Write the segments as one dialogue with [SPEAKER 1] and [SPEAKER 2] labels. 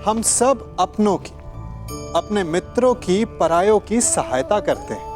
[SPEAKER 1] हम सब अपनों की, अपने मित्रों की, परायों की सहायता करते हैं,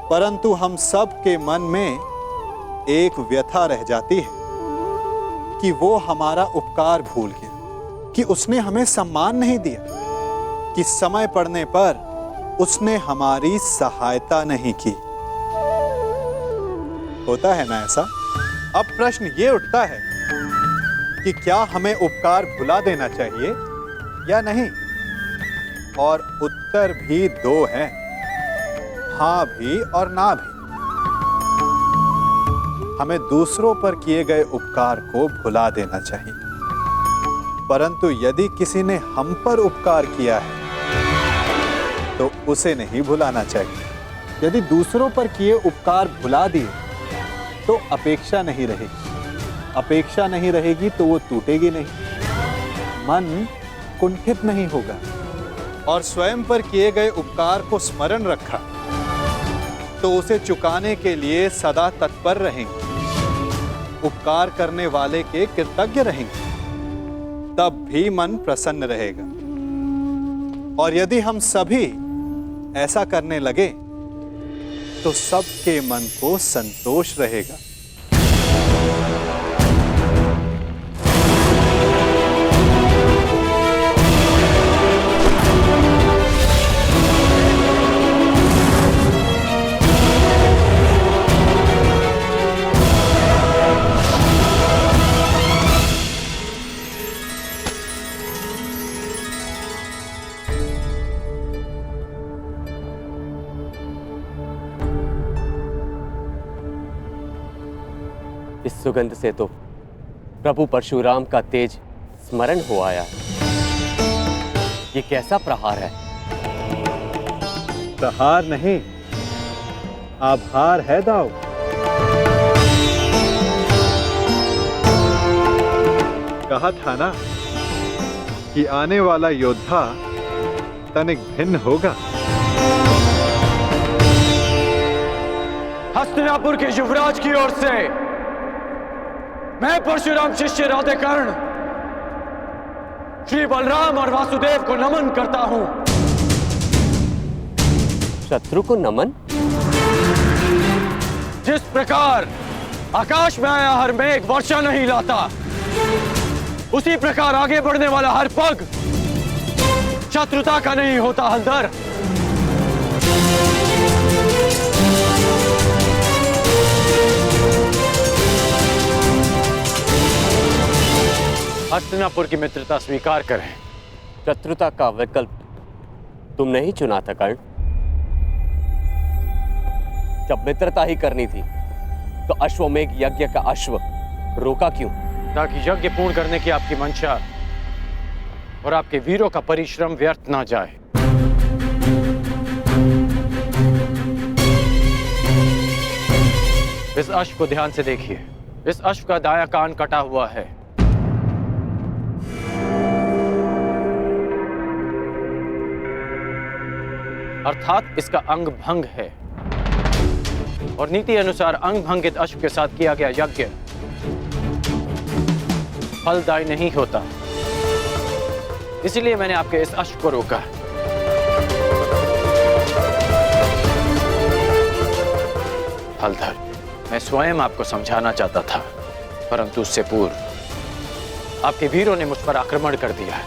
[SPEAKER 1] परंतु हम सब के मन में एक व्यथा रह जाती है कि वो हमारा उपकार भूल गया, कि उसने हमें सम्मान नहीं दिया, कि समय पड़ने पर उसने हमारी सहायता नहीं की। होता है ना ऐसा? अब प्रश्न ये उठता है कि क्या हमें उपकार भुला देना चाहिए या नहीं? और उत्तर भी दो हैं, हां भी और ना भी। हमें दूसरों पर किए गए उपकार को भुला देना चाहिए, परंतु यदि किसी ने हम पर उपकार किया है तो उसे नहीं भुलाना चाहिए। यदि दूसरों पर किए उपकार भुला दिए तो अपेक्षा नहीं रहेगी, अपेक्षा नहीं रहेगी तो वो टूटेगी नहीं, मन कुंठित नहीं होगा, और स्वयं पर किए गए उपकार को स्मरण रखा तो उसे चुकाने के लिए सदा तत्पर रहेंगे, उपकार करने वाले के कृतज्ञ रहेंगे, तब भी मन प्रसन्न रहेगा। और यदि हम सभी ऐसा करने लगे तो सबके मन को संतोष रहेगा।
[SPEAKER 2] इस सुगंध से तो प्रभु परशुराम का तेज स्मरण हो आया। ये कैसा प्रहार है?
[SPEAKER 1] प्रहार नहीं, आभार है दाऊ। कहा था ना कि आने वाला योद्धा तनिक भिन्न होगा।
[SPEAKER 3] हस्तिनापुर के युवराज की ओर से मैं परशुराम शिष्य राधेकर्ण श्री बलराम और वासुदेव को नमन करता हूं।
[SPEAKER 2] शत्रु को नमन?
[SPEAKER 3] जिस प्रकार आकाश में आया हर मेघ वर्षा नहीं लाता, उसी प्रकार आगे बढ़ने वाला हर पग शत्रुता का नहीं होता हलधर। हस्तिनापुर की मित्रता स्वीकार करें।
[SPEAKER 2] शत्रुता का विकल्प तुमने ही चुना था कर्ण। जब मित्रता ही करनी थी तो अश्वमेघ यज्ञ का अश्व रोका क्यों?
[SPEAKER 3] ताकि यज्ञ पूर्ण करने की आपकी मंशा और आपके वीरों का परिश्रम व्यर्थ ना जाए। इस अश्व को ध्यान से देखिए। इस अश्व का दायां कान कटा हुआ है। अर्थात इसका अंग भंग है, और नीति अनुसार अंग भंगित अश्व के साथ किया गया यज्ञ फलदायी नहीं होता। इसलिए मैंने आपके इस अश्व को रोका। हलधर, मैं स्वयं आपको समझाना चाहता था, परंतु उससे पूर्व आपके वीरों ने मुझ पर आक्रमण कर दिया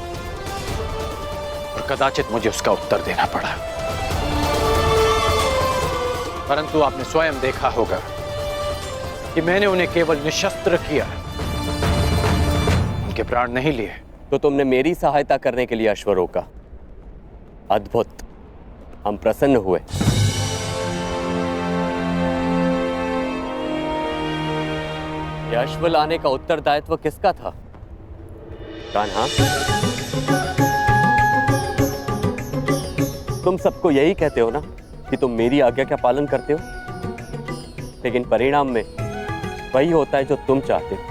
[SPEAKER 3] और कदाचित मुझे उसका उत्तर देना पड़ा। परंतु आपने स्वयं देखा होगा कि मैंने उन्हें केवल निशस्त्र किया, उनके प्राण नहीं लिए।
[SPEAKER 2] तो तुमने मेरी सहायता करने के लिए अश्व रोका। अद्भुत, हम प्रसन्न हुए। यह अश्व लाने का उत्तरदायित्व किसका था? कान्हा, तुम सबको यही कहते हो ना कि तुम मेरी आज्ञा का पालन करते हो, लेकिन परिणाम में वही होता है जो तुम चाहते हो।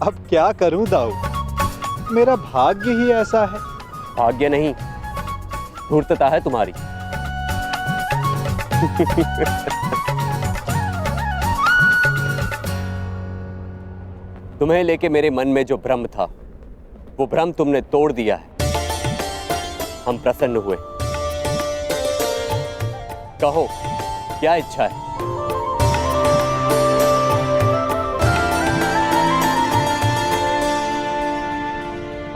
[SPEAKER 1] अब क्या करूं दाऊ, मेरा भाग्य ही ऐसा है।
[SPEAKER 2] भाग्य नहीं, धूर्तता है तुम्हारी। तुम्हें लेके मेरे मन में जो भ्रम था, वो भ्रम तुमने तोड़ दिया है। हम प्रसन्न हुए। कहो, क्या इच्छा है?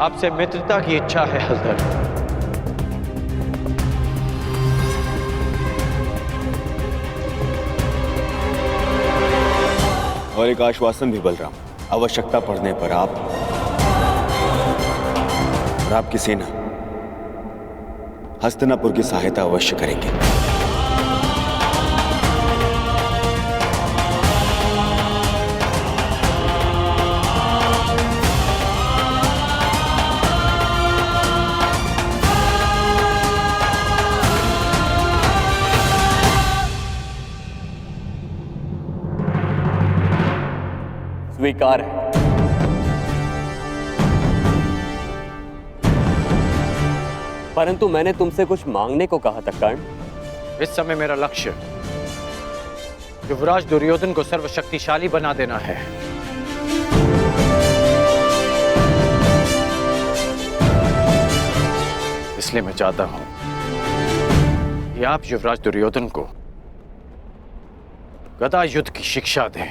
[SPEAKER 3] आपसे मित्रता की इच्छा है हलधर।
[SPEAKER 4] और एक आश्वासन भी बलराम, आवश्यकता पड़ने पर आप और आपकी सेना हस्तिनापुर की सहायता अवश्य करेंगे।
[SPEAKER 2] स्वीकार है। परंतु मैंने तुमसे कुछ मांगने को कहा था कर्ण।
[SPEAKER 3] इस समय मेरा लक्ष्य युवराज दुर्योधन को सर्वशक्तिशाली बना देना है। इसलिए मैं चाहता हूं कि आप युवराज दुर्योधन को गदा युद्ध की शिक्षा दें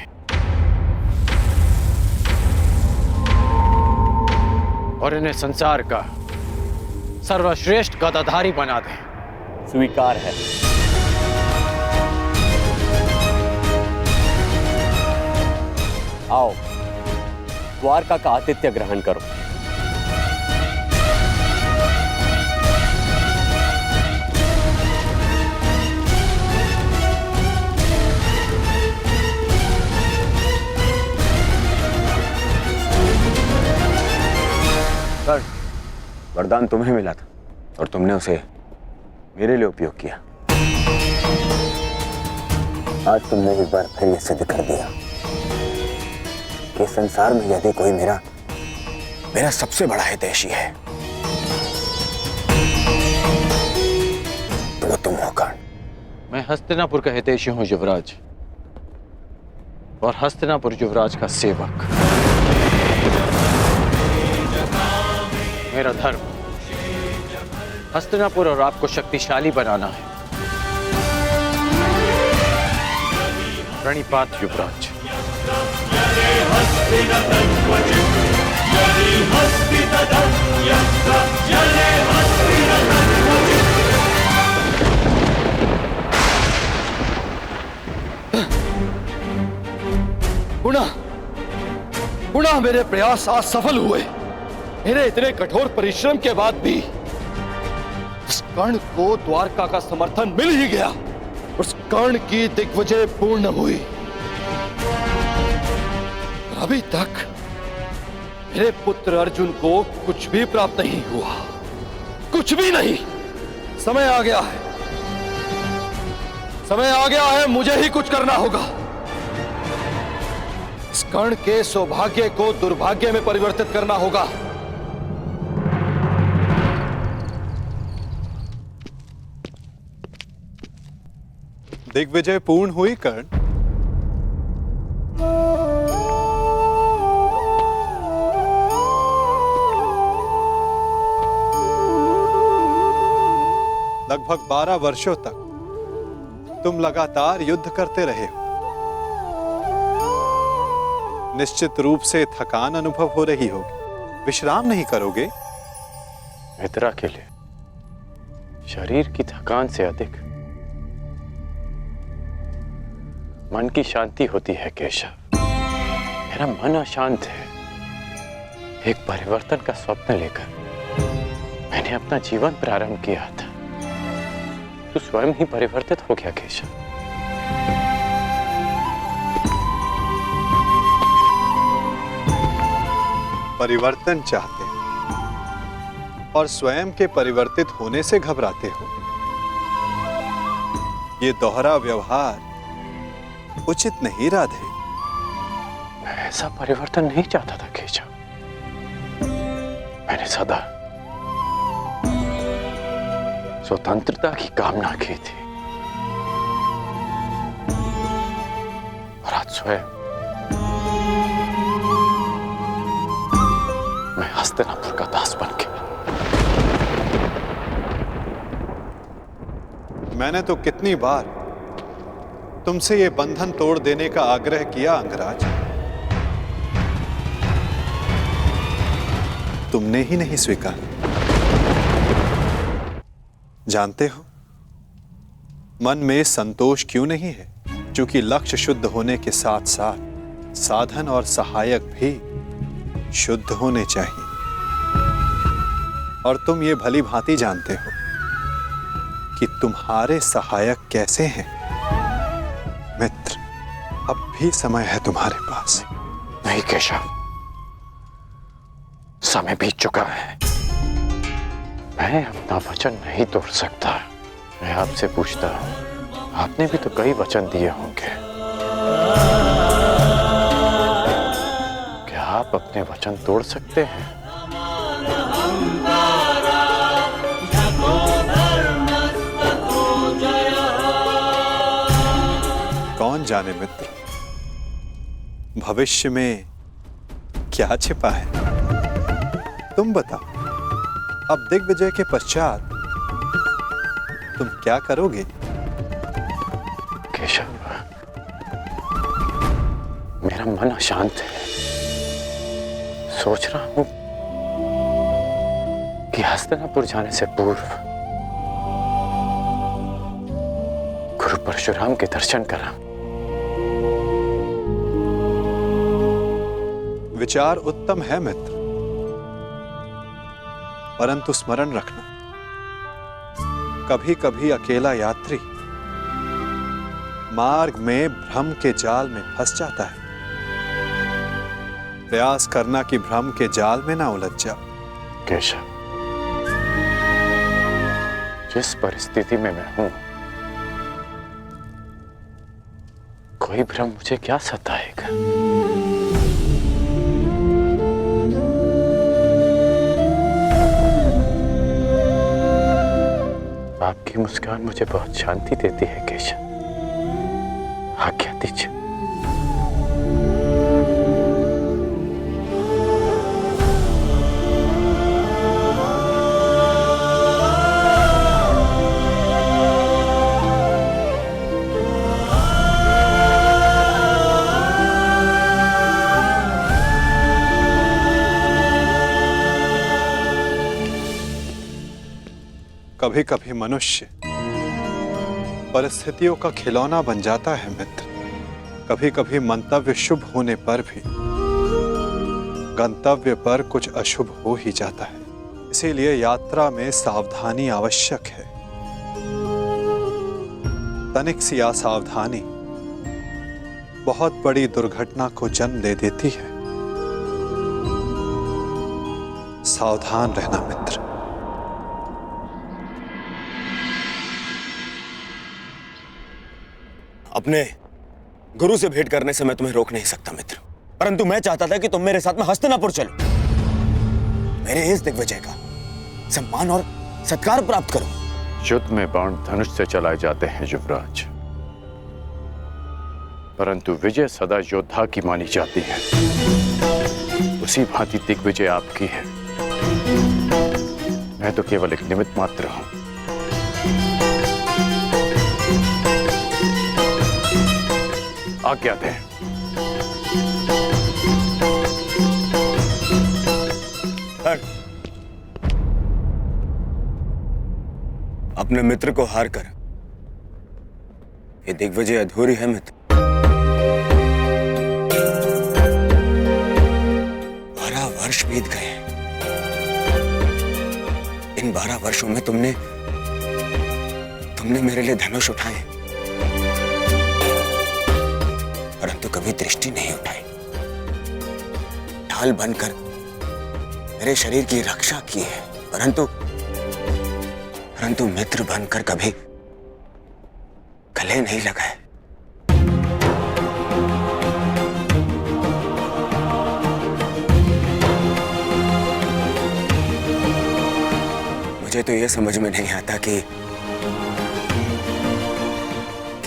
[SPEAKER 3] और इन्हें संसार का सर्वश्रेष्ठ गदाधारी बना दें।
[SPEAKER 2] स्वीकार है। आओ, द्वारका का आतिथ्य ग्रहण करो।
[SPEAKER 4] वरदान तुम्हें मिला था और तुमने उसे मेरे लिए उपयोग किया। आज तुमने एक बार फिर यह सिद्ध कर दिया कि संसार में यदि कोई मेरा सबसे बड़ा हितैषी है तो वो तुम हो कर्ण।
[SPEAKER 3] मैं हस्तिनापुर का हितैषी हूं युवराज, और हस्तिनापुर युवराज का सेवक। मेरा धर्म हस्तिनापुर और आपको शक्तिशाली बनाना है। प्रणिपात युवराज।
[SPEAKER 5] पुनः मेरे प्रयास आज सफल हुए। मेरे इतने कठोर परिश्रम के बाद भी उस कर्ण को द्वारका का समर्थन मिल ही गया। उस कर्ण की दिग्विजय पूर्ण हुई। अभी तक मेरे पुत्र अर्जुन को कुछ भी प्राप्त नहीं हुआ, कुछ भी नहीं। समय आ गया है, समय आ गया है, मुझे ही कुछ करना होगा। इस कर्ण के सौभाग्य को दुर्भाग्य में परिवर्तित करना होगा।
[SPEAKER 1] दिग्विजय पूर्ण हुई कर्ण। लगभग 12 वर्षों तक तुम लगातार युद्ध करते रहे हो। निश्चित रूप से थकान अनुभव हो रही होगी। विश्राम नहीं करोगे?
[SPEAKER 3] मित्रा के लिए शरीर की थकान से अधिक मन की शांति होती है केशव। मेरा मन अशांत है। एक परिवर्तन का स्वप्न लेकर मैंने अपना जीवन प्रारंभ किया था। तू स्वयं ही परिवर्तित हो गया केशव।
[SPEAKER 1] परिवर्तन चाहते हैं और स्वयं के परिवर्तित होने से घबराते हो। ये दोहरा व्यवहार उचित नहीं राधे।
[SPEAKER 3] मैं ऐसा परिवर्तन नहीं चाहता था केशव। मैंने सदा स्वतंत्रता की कामना की थी, और आज स्वयं हस्तिनापुर का दास बन के।
[SPEAKER 1] मैंने तो कितनी बार तुमसे ये बंधन तोड़ देने का आग्रह किया अंगराज, तुमने ही नहीं स्वीकारा। जानते हो मन में संतोष क्यों नहीं है? क्योंकि लक्ष्य शुद्ध होने के साथ साथ साधन और सहायक भी शुद्ध होने चाहिए। और तुम ये भली भांति जानते हो कि तुम्हारे सहायक कैसे हैं। मित्र, अब भी समय है तुम्हारे पास।
[SPEAKER 3] नहीं केशव, समय बीत चुका है। मैं अपना वचन नहीं तोड़ सकता। मैं आपसे पूछता हूं, आपने भी तो कई वचन दिए होंगे। क्या आप अपने वचन तोड़ सकते हैं?
[SPEAKER 1] कौन जाने मित्र, भविष्य में क्या छिपा है? तुम बताओ, अब दिग्विजय के पश्चात तुम क्या करोगे?
[SPEAKER 3] केशव, मेरा मन अशांत है। सोच रहा हूं कि हस्तिनापुर जाने से पूर्व गुरु परशुराम के दर्शन करा।
[SPEAKER 1] विचार उत्तम है मित्र, परंतु स्मरण रखना, कभी कभी अकेला यात्री मार्ग में भ्रम के जाल में फंस जाता है। प्रयास करना कि भ्रम के जाल में ना उलझ जाओ।
[SPEAKER 3] केशव, जिस परिस्थिति में मैं हूं, कोई भ्रम मुझे क्या सताएगा? आपकी मुस्कान मुझे बहुत शांति देती है केशव। आज्ञा दीजिए।
[SPEAKER 1] कभी कभी मनुष्य परिस्थितियों का खिलौना बन जाता है मित्र। कभी कभी मंतव्य शुभ होने पर भी गंतव्य पर कुछ अशुभ हो ही जाता है। इसीलिए यात्रा में सावधानी आवश्यक है। तनिक सी असावधानी बहुत बड़ी दुर्घटना को जन्म दे देती है। सावधान रहना मित्र।
[SPEAKER 4] अपने गुरु से भेंट करने से मैं तुम्हें रोक नहीं सकता मित्र, परंतु मैं चाहता था कि तुम मेरे साथ में हस्तिनापुर चलो, मेरे इस दिग्विजय का सम्मान और सत्कार प्राप्त करो।
[SPEAKER 3] युद्ध में बाण धनुष से चलाए जाते हैं युवराज, परंतु विजय सदा योद्धा की मानी जाती है। उसी भांति दिग्विजय आपकी है। मैं तो केवल एक निमित्त मात्र हूं। आज्ञा दें।
[SPEAKER 4] अपने मित्र को हार कर ये दिग्विजय अधूरी है मित्र। 12 वर्ष बीत गए। इन 12 वर्षों में तुमने मेरे लिए धनुष उठाए, परंतु कभी दृष्टि नहीं उठाई। ढाल बनकर मेरे शरीर की रक्षा की है, परंतु मित्र बनकर कभी गले नहीं लगाए। मुझे तो यह समझ में नहीं आता कि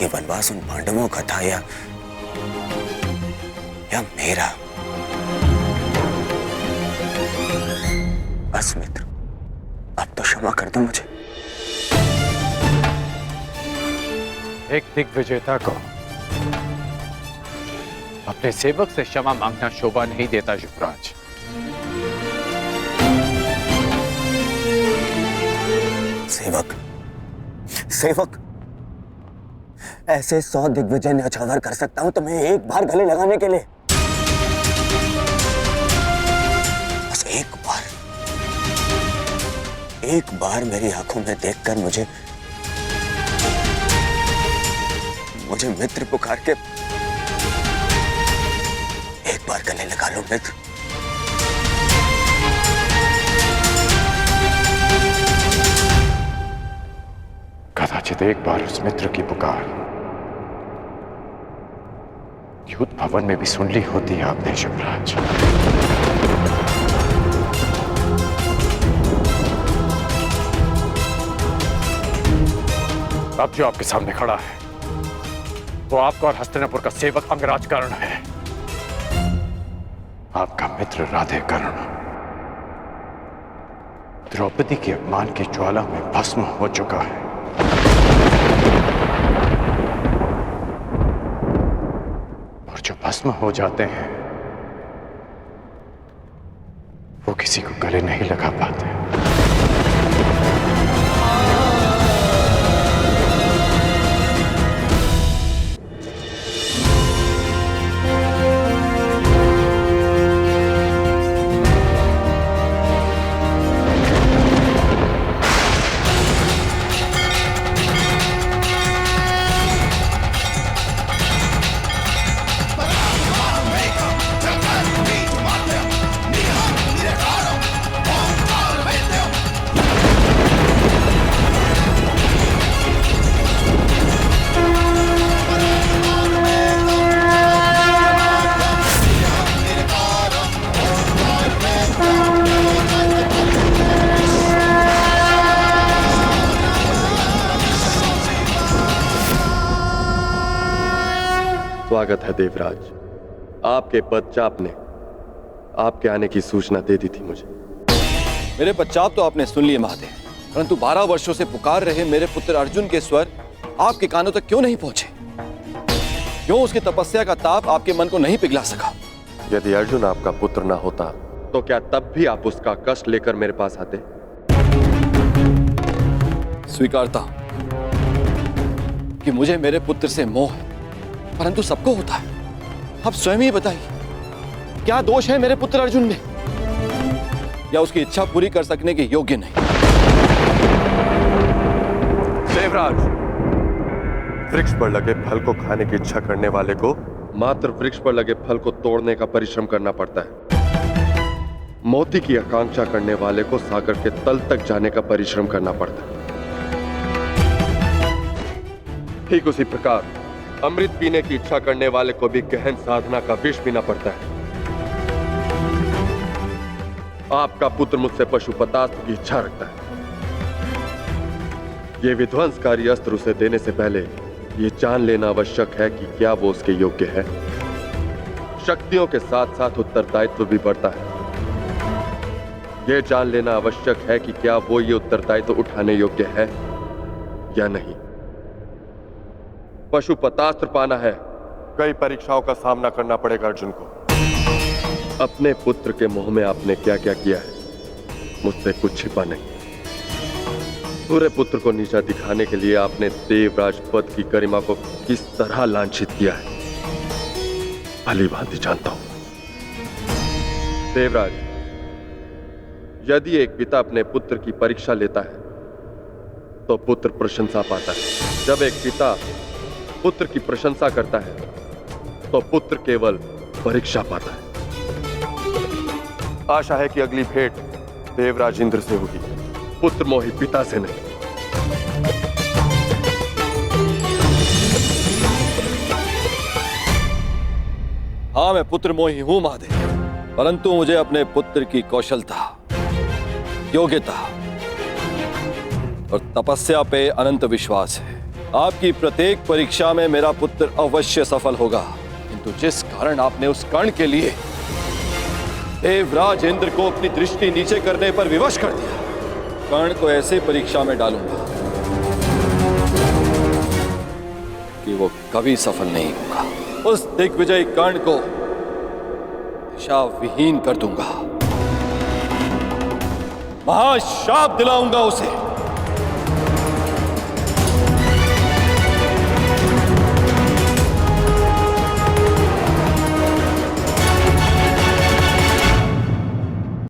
[SPEAKER 4] वनवास उन पांडवों का था या मेरा। बस मित्र, अब तो क्षमा कर दो मुझे।
[SPEAKER 3] एक दिग्विजेता को अपने सेवक से क्षमा मांगना शोभा नहीं देता युवराज।
[SPEAKER 4] सेवक, सेवक, ऐसे 100 दिग्विजय न्यौछावर कर सकता हूं तुम्हें एक बार गले लगाने के लिए। बस एक बार मेरी आंखों में देखकर मुझे मित्र पुकार के एक बार गले लगा लो मित्र।
[SPEAKER 3] कदाचित एक बार उस मित्र की पुकार युद्ध भवन में भी सुन ली होती आपने युवराज। अब जो आपके सामने खड़ा है वो आपका और हस्तिनापुर का सेवक अंगराज कर्ण है, आपका मित्र राधे कर्ण द्रौपदी के अपमान की ज्वाला में भस्म हो चुका है। और जो भस्म हो जाते हैं वो किसी को गले नहीं लगा पाते।
[SPEAKER 6] स्वागत है देवराज। आपके पदचाप ने आपके आने की सूचना दे दी थी मुझे।
[SPEAKER 5] मेरे पश्चात तो आपने सुन लिए महादेव, परंतु 12 वर्षों से पुकार रहे मेरे पुत्र अर्जुन के स्वर आपके कानों तक क्यों नहीं पहुंचे? क्यों उसकी तपस्या का ताप आपके मन को नहीं पिघला सका?
[SPEAKER 6] यदि अर्जुन आपका पुत्र ना होता तो क्या तब भी आप उसका कष्ट लेकर मेरे पास आते?
[SPEAKER 5] स्वीकारता हूं कि मुझे मेरे पुत्र से मोह है, परंतु सबको होता है। अब स्वयं ही बताइए, क्या दोष है मेरे पुत्र अर्जुन में, या उसकी इच्छा पूरी कर सकने के योग्य नहीं?
[SPEAKER 6] देवराज, वृक्ष पर लगे फल को खाने की इच्छा करने वाले को मात्र वृक्ष पर लगे फल को तोड़ने का परिश्रम करना पड़ता है। मोती की आकांक्षा करने वाले को सागर के तल तक जाने का परिश्रम करना पड़ता है। ठीक उसी प्रकार अमृत पीने की इच्छा करने वाले को भी गहन साधना का विष पीना पड़ता है। आपका पुत्र मुझसे पशुपतास्त्र की इच्छा रखता है। यह विध्वंसकारी अस्त्र उसे देने से पहले यह जान लेना आवश्यक है कि क्या वो उसके योग्य है। शक्तियों के साथ साथ उत्तरदायित्व भी बढ़ता है। यह जान लेना आवश्यक है कि क्या वो ये उत्तरदायित्व उठाने योग्य है या नहीं। पशुपतास्त्र पाना है, कई परीक्षाओं का सामना करना पड़ेगा अर्जुन को। अपने पुत्र के मोह में आपने क्या क्या किया है, मुझसे कुछ छिपा नहीं। पूरे पुत्र को नीचा दिखाने के लिए आपने देवराज पद की गरिमा को किस तरह लांछित किया है, भली भांति जानता हूं। देवराज, यदि एक पिता अपने पुत्र की परीक्षा लेता है तो पुत्र प्रशंसा पाता है। जब एक पिता पुत्र की प्रशंसा करता है तो पुत्र केवल परीक्षा पाता है। आशा है कि अगली भेंट देवराज इंद्र से होगी, पुत्र मोही पिता से नहीं।
[SPEAKER 5] हाँ, मैं पुत्र मोही हूं महादेव, परंतु मुझे अपने पुत्र की कौशलता, योग्यता और तपस्या पे अनंत विश्वास है। आपकी प्रत्येक परीक्षा में मेरा पुत्र अवश्य सफल होगा, किंतु जिस कारण आपने उस कर्ण के लिए देवराज इंद्र को अपनी दृष्टि नीचे करने पर विवश कर दिया। कर्ण को ऐसे परीक्षा में डालूंगा कि वो कभी सफल नहीं होगा। उस दिग्विजय कर्ण को दिशा विहीन कर दूंगा, महाशाप दिलाऊंगा उसे।